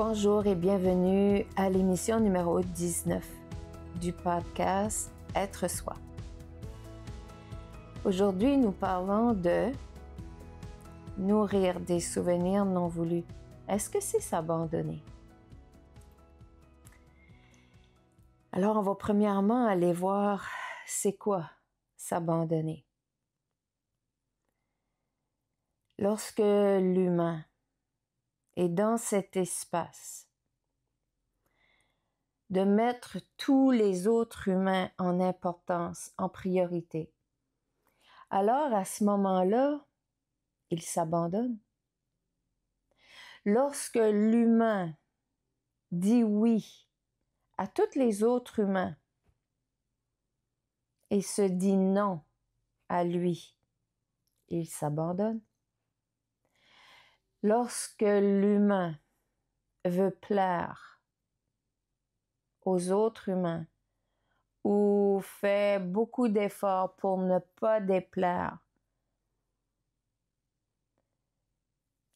Bonjour et bienvenue à l'émission numéro 19 du podcast Être soi. Aujourd'hui, nous parlons de nourrir des souvenirs non voulus. Est-ce que c'est s'abandonner? Alors, on va premièrement aller voir c'est quoi s'abandonner. Lorsque l'humain est dans cet espace de mettre tous les autres humains en importance, en priorité, alors à ce moment-là, il s'abandonne. Lorsque l'humain dit oui à tous les autres humains et se dit non à lui, il s'abandonne. Lorsque l'humain veut plaire aux autres humains ou fait beaucoup d'efforts pour ne pas déplaire,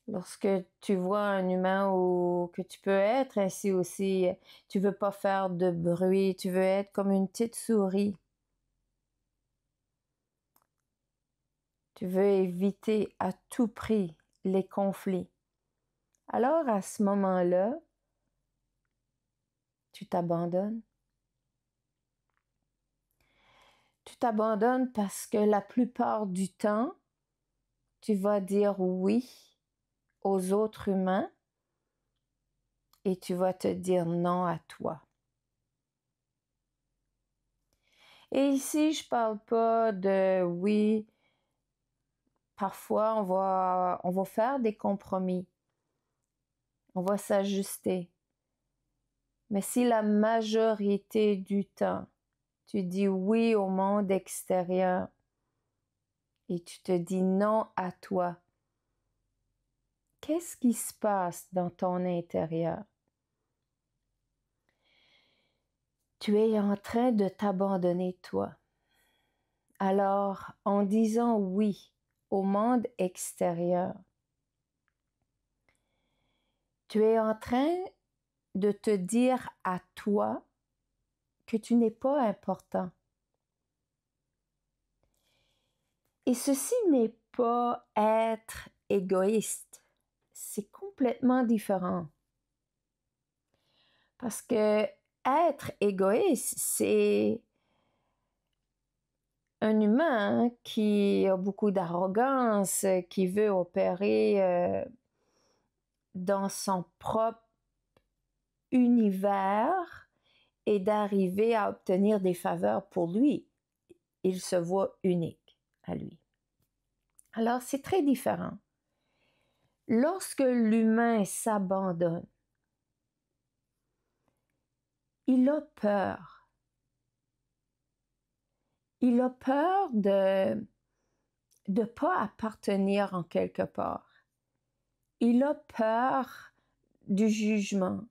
lorsque tu vois un humain ou que tu peux être ainsi aussi, tu veux pas faire de bruit, tu veux être comme une petite souris. Tu veux éviter à tout prix les conflits. Alors à ce moment-là, tu t'abandonnes. Tu t'abandonnes parce que la plupart du temps, tu vas dire oui aux autres humains et tu vas te dire non à toi. Et ici, je parle pas de oui, parfois on va faire des compromis. On va s'ajuster. Mais si la majorité du temps, tu dis oui au monde extérieur et tu te dis non à toi, qu'est-ce qui se passe dans ton intérieur? Tu es en train de t'abandonner toi. Alors, en disant oui au monde extérieur, tu es en train de te dire à toi que tu n'es pas important. Et ceci n'est pas être égoïste. C'est complètement différent. Parce que être égoïste, c'est un humain qui a beaucoup d'arrogance, qui veut opérer dans son propre univers et d'arriver à obtenir des faveurs pour lui. Il se voit unique à lui. Alors, c'est très différent. Lorsque l'humain s'abandonne, il a peur. Il a peur de pas appartenir en quelque part. Il a peur du jugement.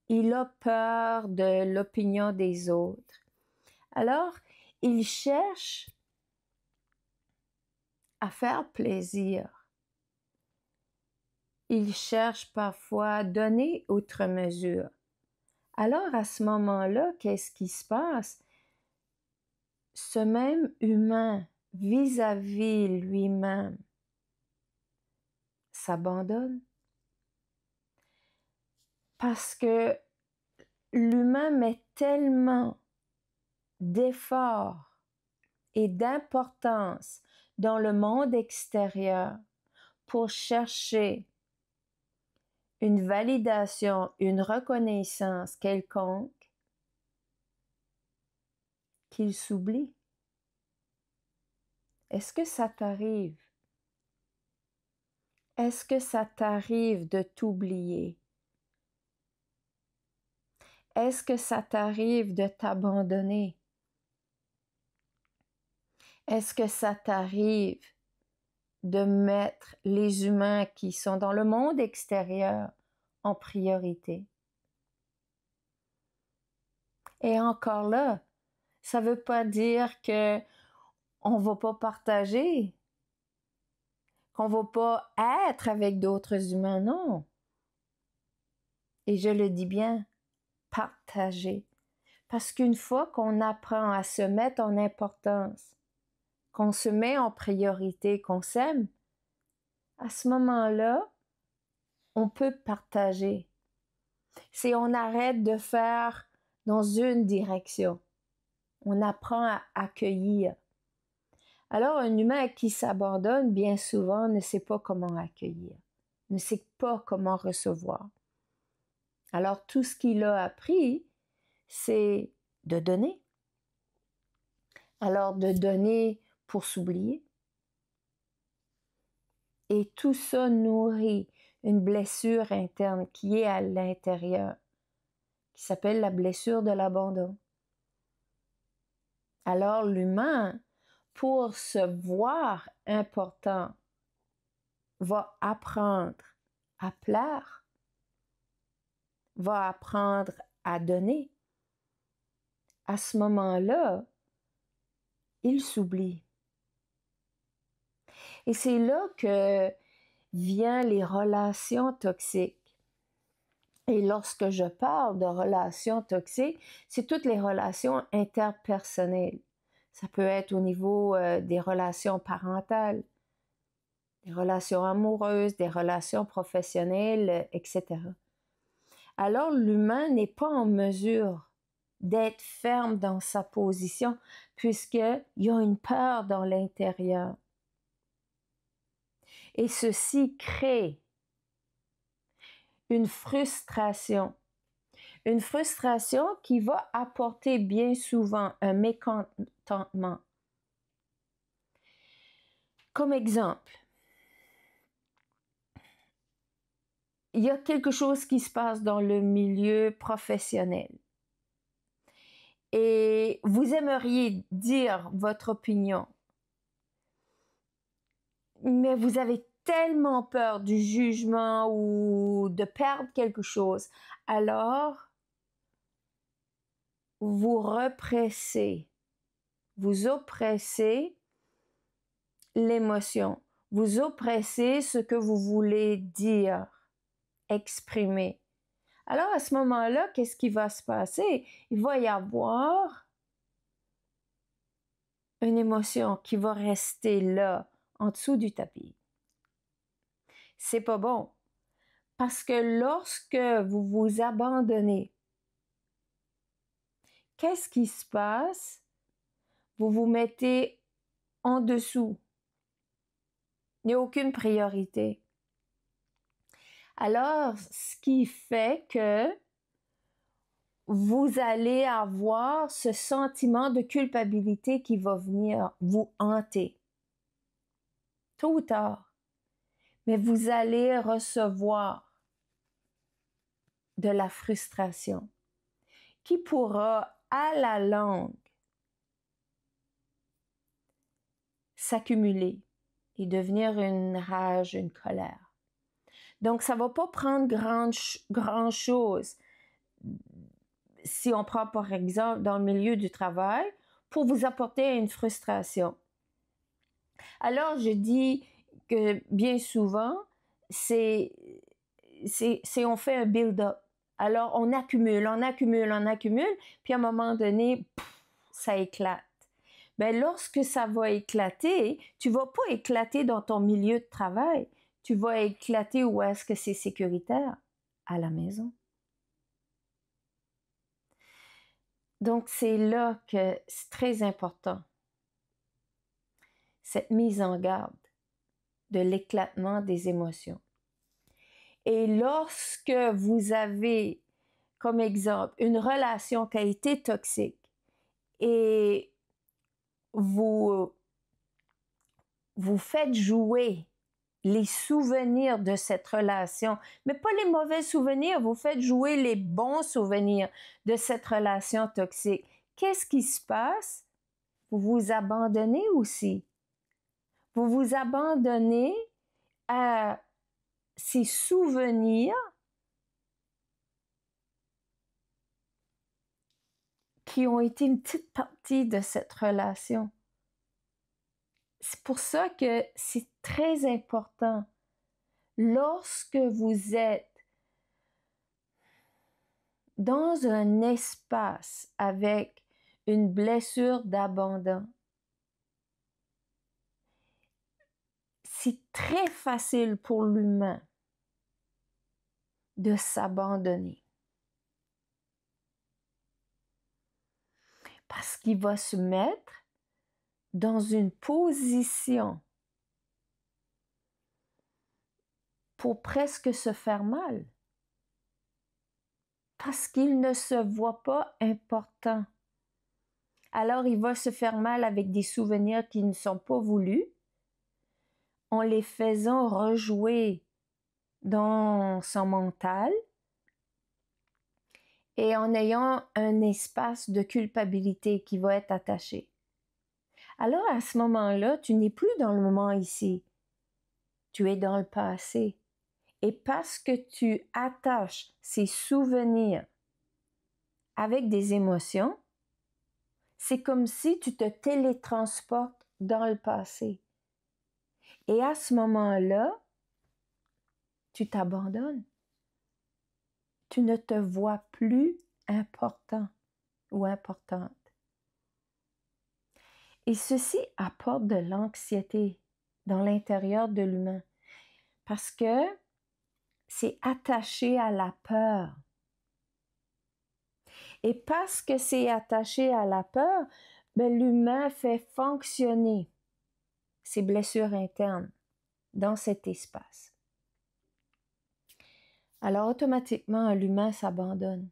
Il a peur de l'opinion des autres. Alors, il cherche à faire plaisir. Il cherche parfois à donner outre mesure. Alors, à ce moment-là, qu'est-ce qui se passe? Ce même humain, vis-à-vis lui-même, s'abandonne. Parce que l'humain met tellement d'efforts et d'importance dans le monde extérieur pour chercher une validation, une reconnaissance quelconque, qu'il s'oublie. Est-ce que ça t'arrive? Est-ce que ça t'arrive de t'oublier? Est-ce que ça t'arrive de t'abandonner? Est-ce que ça t'arrive de mettre les humains qui sont dans le monde extérieur en priorité? Et encore là, ça veut pas dire que on va pas partager, qu'on va pas être avec d'autres humains, non. Et je le dis bien, partager. Parce qu'une fois qu'on apprend à se mettre en importance, qu'on se met en priorité, qu'on s'aime, à ce moment-là, on peut partager. C'est on arrête de faire dans une direction. On apprend à accueillir. Alors, un humain qui s'abandonne, bien souvent, ne sait pas comment accueillir, ne sait pas comment recevoir. Alors, tout ce qu'il a appris, c'est de donner. Alors, de donner pour s'oublier. Et tout ça nourrit une blessure interne qui est à l'intérieur, qui s'appelle la blessure de l'abandon. Alors, l'humain, pour se voir important, va apprendre à plaire, va apprendre à donner. À ce moment-là, il s'oublie. Et c'est là que viennent les relations toxiques. Et lorsque je parle de relations toxiques, c'est toutes les relations interpersonnelles. Ça peut être au niveau des relations parentales, des relations amoureuses, des relations professionnelles, etc. Alors l'humain n'est pas en mesure d'être ferme dans sa position puisqu'il y a une peur dans l'intérieur. Et ceci crée une frustration qui va apporter bien souvent un mécontentement. Comme exemple, il y a quelque chose qui se passe dans le milieu professionnel et vous aimeriez dire votre opinion, mais vous avez tellement peur du jugement ou de perdre quelque chose, alors vous repressez, vous oppressez l'émotion, vous oppressez ce que vous voulez dire, exprimer. Alors à ce moment-là, qu'est-ce qui va se passer? Il va y avoir une émotion qui va rester là, en dessous du tapis. C'est pas bon. Parce que lorsque vous vous abandonnez, qu'est-ce qui se passe? Vous vous mettez en dessous. Il n'y a aucune priorité. Alors, ce qui fait que vous allez avoir ce sentiment de culpabilité qui va venir vous hanter. Tôt ou tard. Mais vous allez recevoir de la frustration qui pourra, à la longue, s'accumuler et devenir une rage, une colère. Donc, ça ne va pas prendre grand-chose si on prend par exemple dans le milieu du travail pour vous apporter une frustration. Alors, je dis que bien souvent, c'est on fait un build-up. Alors, on accumule, puis à un moment donné, ça éclate. Mais lorsque ça va éclater, tu ne vas pas éclater dans ton milieu de travail. Tu vas éclater où est-ce que c'est sécuritaire? À la maison. Donc, c'est là que c'est très important, cette mise en garde de l'éclatement des émotions. Et lorsque vous avez, comme exemple, une relation qui a été toxique et vous faites jouer les souvenirs de cette relation, mais pas les mauvais souvenirs, vous faites jouer les bons souvenirs de cette relation toxique. Qu'est-ce qui se passe? Vous vous abandonnez aussi. Vous vous abandonnez à ces souvenirs qui ont été une petite partie de cette relation. C'est pour ça que c'est très important lorsque vous êtes dans un espace avec une blessure d'abandon, c'est très facile pour l'humain de s'abandonner. Parce qu'il va se mettre dans une position pour presque se faire mal. Parce qu'il ne se voit pas important. Alors il va se faire mal avec des souvenirs qui ne sont pas voulus, en les faisant rejouer dans son mental et en ayant un espace de culpabilité qui va être attaché. Alors à ce moment-là, tu n'es plus dans le moment ici. Tu es dans le passé. Et parce que tu attaches ces souvenirs avec des émotions, c'est comme si tu te télétransportes dans le passé. Et à ce moment-là, tu t'abandonnes. Tu ne te vois plus important ou importante. Et ceci apporte de l'anxiété dans l'intérieur de l'humain parce que c'est attaché à la peur. Et parce que c'est attaché à la peur, l'humain fait fonctionner ses blessures internes dans cet espace. Alors automatiquement, l'humain s'abandonne.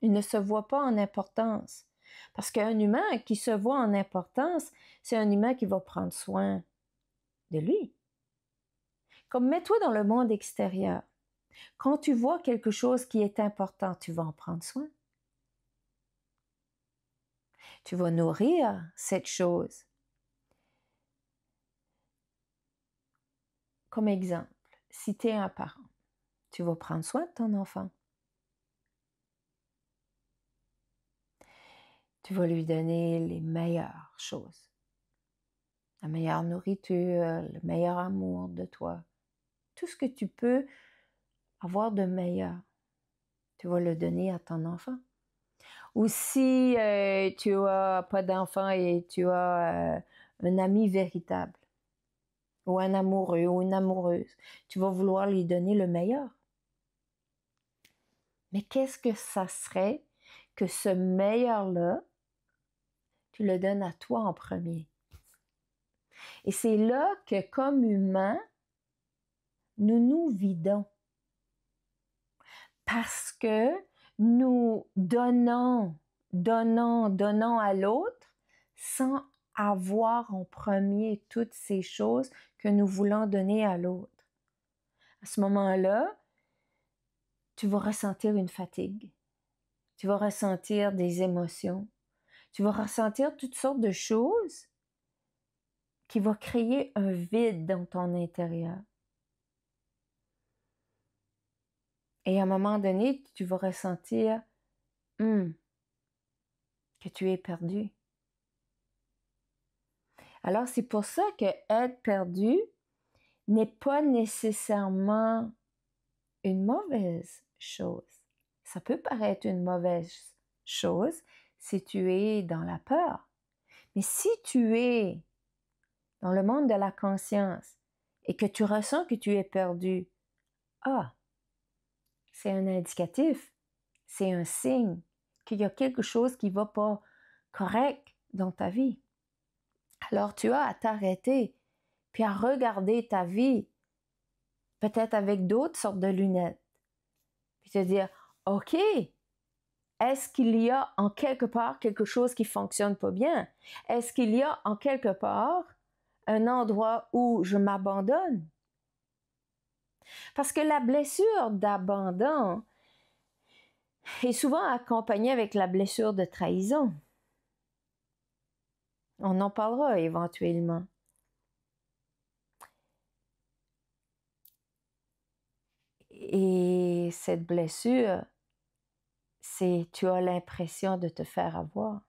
Il ne se voit pas en importance. Parce qu'un humain qui se voit en importance, c'est un humain qui va prendre soin de lui. Comme mets-toi dans le monde extérieur. Quand tu vois quelque chose qui est important, tu vas en prendre soin. Tu vas nourrir cette chose. Comme exemple, si tu es un parent, tu vas prendre soin de ton enfant. Tu vas lui donner les meilleures choses. La meilleure nourriture, le meilleur amour de toi. Tout ce que tu peux avoir de meilleur, tu vas le donner à ton enfant. Ou si tu n'as pas d'enfant et tu as un ami véritable, ou un amoureux ou une amoureuse, tu vas vouloir lui donner le meilleur. Mais qu'est-ce que ça serait que ce meilleur-là, tu le donnes à toi en premier? Et c'est là que, comme humains, nous nous vidons. Parce que nous donnons à l'autre sans avoir en premier toutes ces choses que nous voulons donner à l'autre. À ce moment-là, tu vas ressentir une fatigue. Tu vas ressentir des émotions. Tu vas ressentir toutes sortes de choses qui vont créer un vide dans ton intérieur. Et à un moment donné, tu vas ressentir que tu es perdu. Alors, c'est pour ça que être perdu n'est pas nécessairement une mauvaise chose. Ça peut paraître une mauvaise chose si tu es dans la peur. Mais si tu es dans le monde de la conscience et que tu ressens que tu es perdu, c'est un indicatif, c'est un signe qu'il y a quelque chose qui ne va pas correct dans ta vie. Alors tu as à t'arrêter, puis à regarder ta vie, peut-être avec d'autres sortes de lunettes, puis te dire, OK, est-ce qu'il y a en quelque part quelque chose qui ne fonctionne pas bien? Est-ce qu'il y a en quelque part un endroit où je m'abandonne? Parce que la blessure d'abandon est souvent accompagnée avec la blessure de trahison. On en parlera éventuellement. Et cette blessure, c'est tu as l'impression de te faire avoir.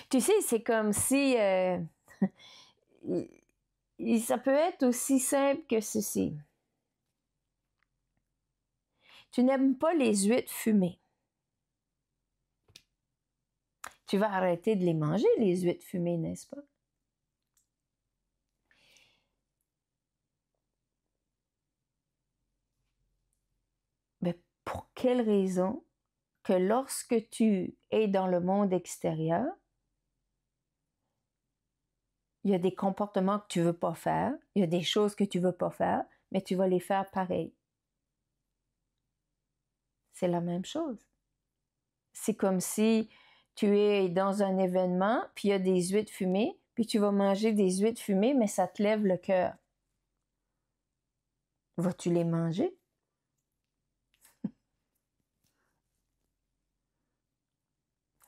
Tu sais, c'est comme si ça peut être aussi simple que ceci. Tu n'aimes pas les huîtres fumées. Tu vas arrêter de les manger, les huîtres fumées, n'est-ce pas? Mais pour quelle raison que lorsque tu es dans le monde extérieur, il y a des comportements que tu ne veux pas faire, il y a des choses que tu ne veux pas faire, mais tu vas les faire pareil. C'est la même chose. C'est comme si tu es dans un événement, puis il y a des huîtres fumées, puis tu vas manger des huîtres fumées, mais ça te lève le cœur. Vas-tu les manger?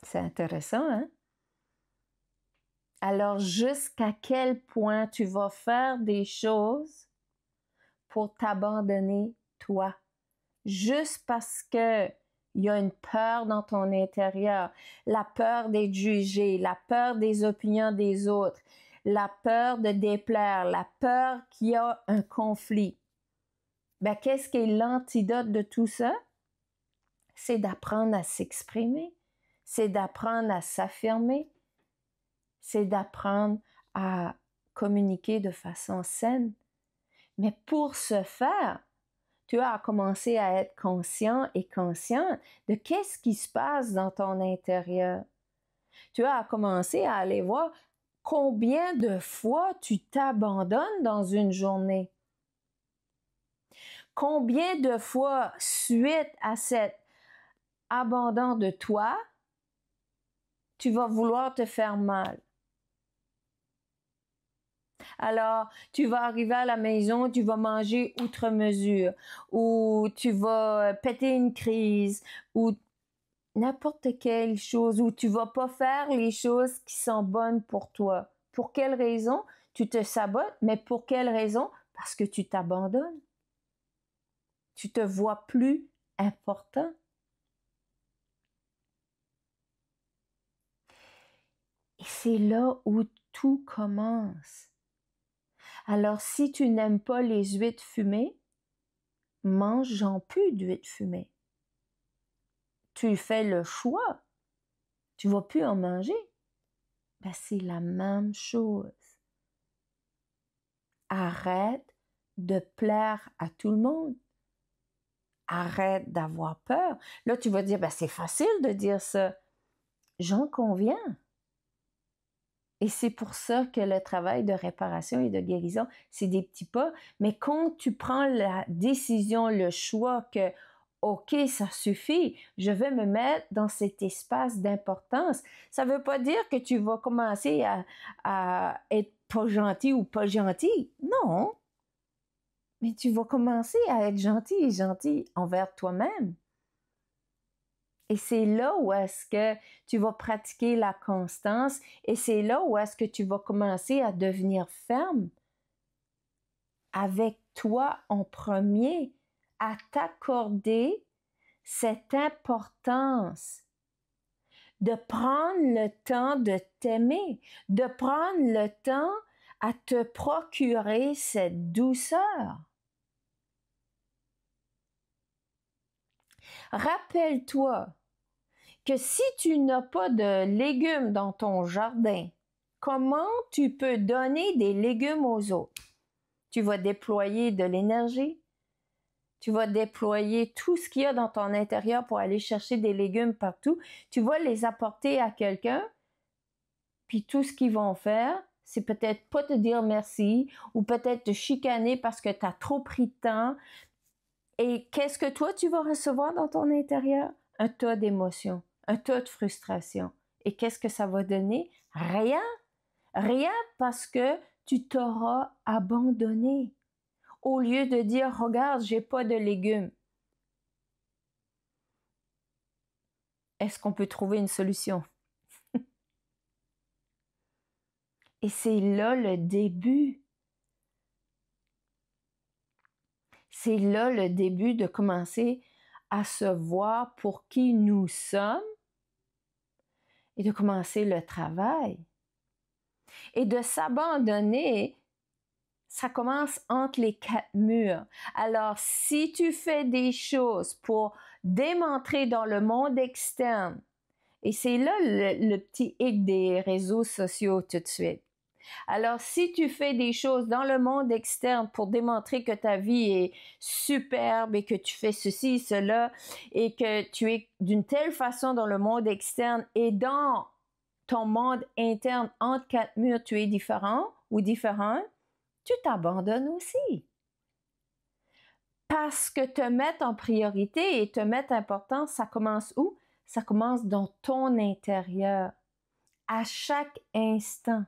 C'est intéressant, hein? Alors, jusqu'à quel point tu vas faire des choses pour t'abandonner, toi? Juste parce que il y a une peur dans ton intérieur, la peur d'être jugé, la peur des opinions des autres, la peur de déplaire, la peur qu'il y a un conflit. Ben, qu'est-ce qui est l'antidote de tout ça? C'est d'apprendre à s'exprimer, c'est d'apprendre à s'affirmer, c'est d'apprendre à communiquer de façon saine. Mais pour ce faire, tu as commencé à être conscient et consciente de qu'est-ce qui se passe dans ton intérieur. Tu as commencé à aller voir combien de fois tu t'abandonnes dans une journée. Combien de fois, suite à cet abandon de toi, tu vas vouloir te faire mal. Alors, tu vas arriver à la maison, tu vas manger outre mesure, ou tu vas péter une crise, ou n'importe quelle chose, ou tu vas pas faire les choses qui sont bonnes pour toi. Pour quelle raison? Tu te sabotes, mais pour quelle raison? Parce que tu t'abandonnes. Tu te vois plus important. Et c'est là où tout commence. Alors, si tu n'aimes pas les huîtres fumées, mange-en plus d'huîtres fumées. Tu fais le choix. Tu ne vas plus en manger. Ben, c'est la même chose. Arrête de plaire à tout le monde. Arrête d'avoir peur. Là, tu vas dire, ben, c'est facile de dire ça. J'en conviens. Et c'est pour ça que le travail de réparation et de guérison, c'est des petits pas. Mais quand tu prends la décision, le choix que, OK, ça suffit, je vais me mettre dans cet espace d'importance, ça ne veut pas dire que tu vas commencer à être pas gentil ou pas gentil. Non. Mais tu vas commencer à être gentil et gentil envers toi-même. Et c'est là où est-ce que tu vas pratiquer la constance et c'est là où est-ce que tu vas commencer à devenir ferme avec toi en premier, à t'accorder cette importance de prendre le temps de t'aimer, de prendre le temps à te procurer cette douceur. Rappelle-toi que si tu n'as pas de légumes dans ton jardin, comment tu peux donner des légumes aux autres? Tu vas déployer de l'énergie, tu vas déployer tout ce qu'il y a dans ton intérieur pour aller chercher des légumes partout, tu vas les apporter à quelqu'un, puis tout ce qu'ils vont faire, c'est peut-être pas te dire merci ou peut-être te chicaner parce que tu as trop pris de temps. Et qu'est-ce que toi, tu vas recevoir dans ton intérieur? Un tas d'émotions, un tas de frustration. Et qu'est-ce que ça va donner? Rien. Rien parce que tu t'auras abandonné. Au lieu de dire, regarde, j'ai pas de légumes. Est-ce qu'on peut trouver une solution? Et c'est là le début. C'est là le début de commencer à se voir pour qui nous sommes et de commencer le travail. Et de s'abandonner, ça commence entre les 4 murs. Alors, si tu fais des choses pour démontrer dans le monde externe, et c'est là le petit hic des réseaux sociaux tout de suite. Alors, si tu fais des choses dans le monde externe pour démontrer que ta vie est superbe et que tu fais ceci, cela, et que tu es d'une telle façon dans le monde externe et dans ton monde interne, entre 4 murs, tu es différent ou différente, tu t'abandonnes aussi. Parce que te mettre en priorité et te mettre important, ça commence où? Ça commence dans ton intérieur, à chaque instant.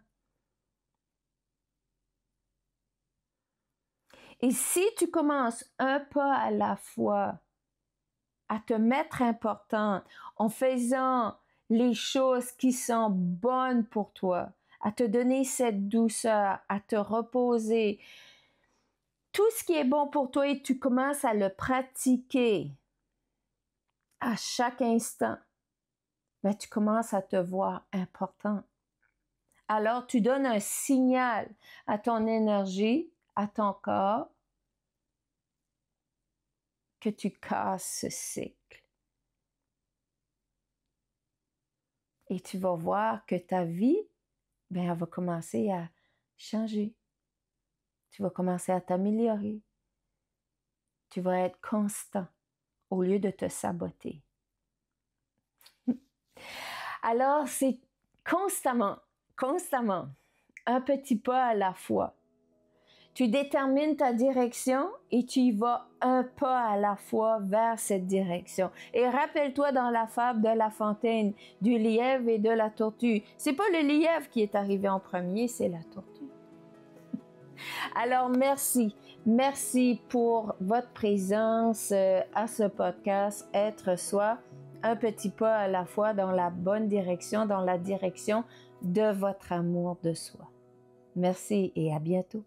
Et si tu commences un pas à la fois à te mettre important en faisant les choses qui sont bonnes pour toi, à te donner cette douceur, à te reposer, tout ce qui est bon pour toi et tu commences à le pratiquer à chaque instant, ben, tu commences à te voir important. Alors, tu donnes un signal à ton énergie, à ton corps, que tu casses ce cycle. Et tu vas voir que ta vie, ben, elle va commencer à changer. Tu vas commencer à t'améliorer. Tu vas être constant au lieu de te saboter. Alors, c'est constamment, un petit pas à la fois. Tu détermines ta direction et tu y vas un pas à la fois vers cette direction. Et rappelle-toi dans la fable de La Fontaine, du lièvre et de la tortue. C'est pas le lièvre qui est arrivé en premier, c'est la tortue. Alors, merci pour votre présence à ce podcast Être Soi, un petit pas à la fois dans la bonne direction, dans la direction de votre amour de soi. Merci et à bientôt.